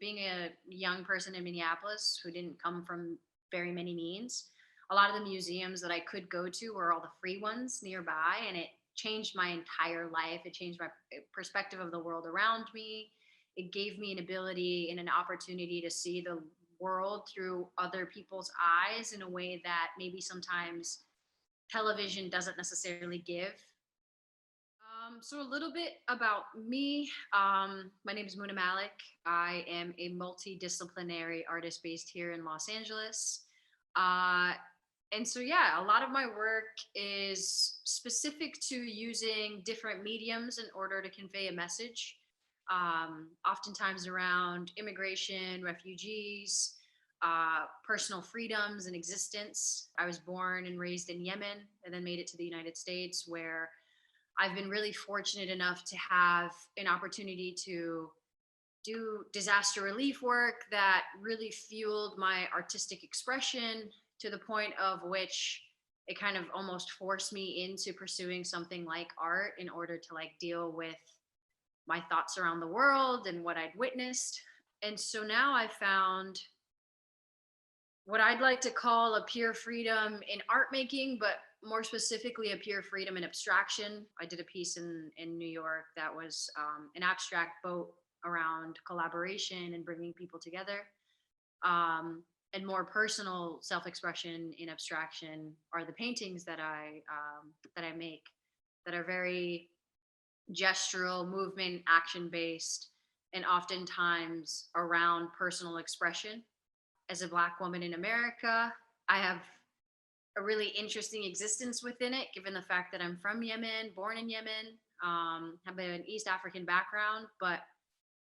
Being a young person in Minneapolis who didn't come from very many means, a lot of the museums that I could go to were all the free ones nearby, and it changed my entire life. It changed my perspective of the world around me. It gave me an ability and an opportunity to see the world through other people's eyes in a way that maybe sometimes television doesn't necessarily give. So a little bit about me. My name is Muna Malik. I am a multidisciplinary artist based here in Los Angeles. Uh, and so, yeah, a lot of my work is specific to using different mediums in order to convey a message, oftentimes around immigration, refugees, personal freedoms and existence. I was born and raised in Yemen and then made it to the United States, where I've been really fortunate enough to have an opportunity to do disaster relief work that really fueled my artistic expression to the point of which it kind of almost forced me into pursuing something like art in order to like deal with my thoughts around the world and what I'd witnessed. And so now I found what I'd like to call a pure freedom in art making, but more specifically, a pure freedom in abstraction. I did a piece in New York that was an abstract boat around collaboration and bringing people together. And more personal self-expression in abstraction are the paintings that I make that are very gestural, movement, action based, and oftentimes around personal expression. As a Black woman in America, I have a really interesting existence within it, given the fact that I'm from Yemen, born in Yemen, have an East African background, but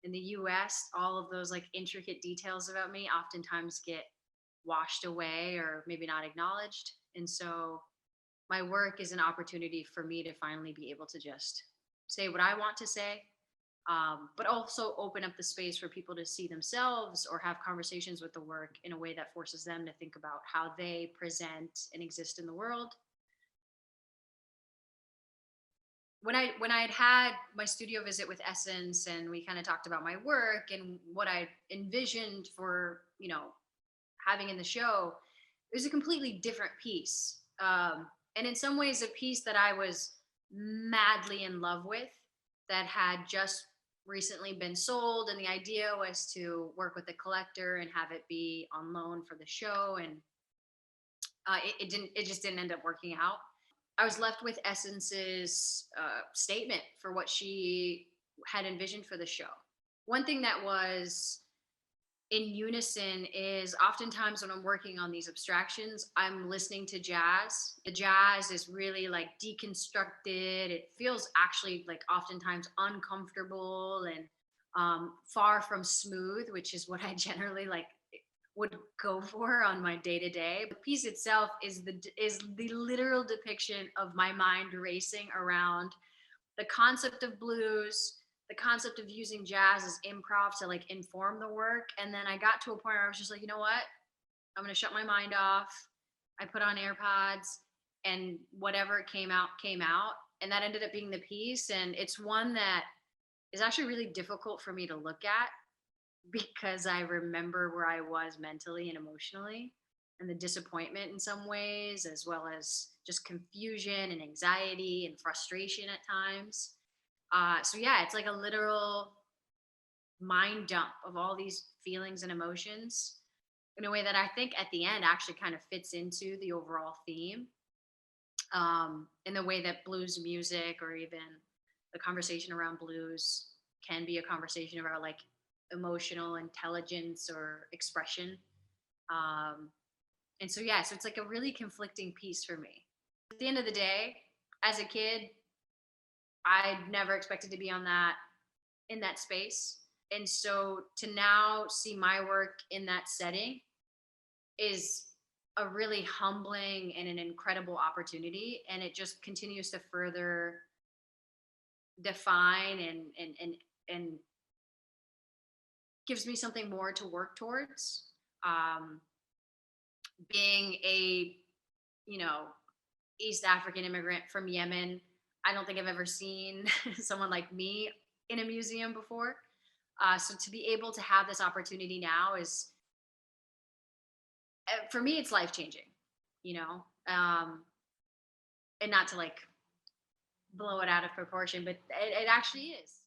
in the US, all of those like intricate details about me oftentimes get washed away or maybe not acknowledged. And so my work is an opportunity for me to finally be able to just say what I want to say, but also open up the space for people to see themselves or have conversations with the work in a way that forces them to think about how they present and exist in the world. When I had my studio visit with Essence and we kind of talked about my work and what I envisioned for having in the show, it was a completely different piece, and in some ways a piece that I was madly in love with, that had just recently been sold, and the idea was to work with a collector and have it be on loan for the show, and it just didn't end up working out. I was left with Essence's statement for what she had envisioned for the show. One thing that was in unison is oftentimes when I'm working on these abstractions, I'm listening to jazz. The jazz is really like deconstructed. It feels actually like oftentimes uncomfortable and far from smooth, which is what I generally like would go for on my day to day. The piece itself is the literal depiction of my mind racing around the concept of blues, the concept of using jazz as improv to like inform the work. And then I got to a point where I was just like, you know what? I'm going to shut my mind off. I put on AirPods and whatever came out, came out. And that ended up being the piece. And it's one that is actually really difficult for me to look at because I remember where I was mentally and emotionally and the disappointment in some ways, as well as just confusion and anxiety and frustration at times. So yeah, it's like a literal mind dump of all these feelings and emotions in a way that I think at the end actually kind of fits into the overall theme, in the way that blues music or even the conversation around blues can be a conversation about like emotional intelligence or expression. Um, and so, yeah, so it's like a really conflicting piece for me. At the end of the day, as a kid, I never expected to be on that in that space. And so to now see my work in that setting is a really humbling and an incredible opportunity. And it just continues to further define and gives me something more to work towards. Um, being a, you know, East African immigrant from Yemen, I don't think I've ever seen someone like me in a museum before. So to be able to have this opportunity now is, for me, it's life changing, you know, and not to like blow it out of proportion, but it actually is.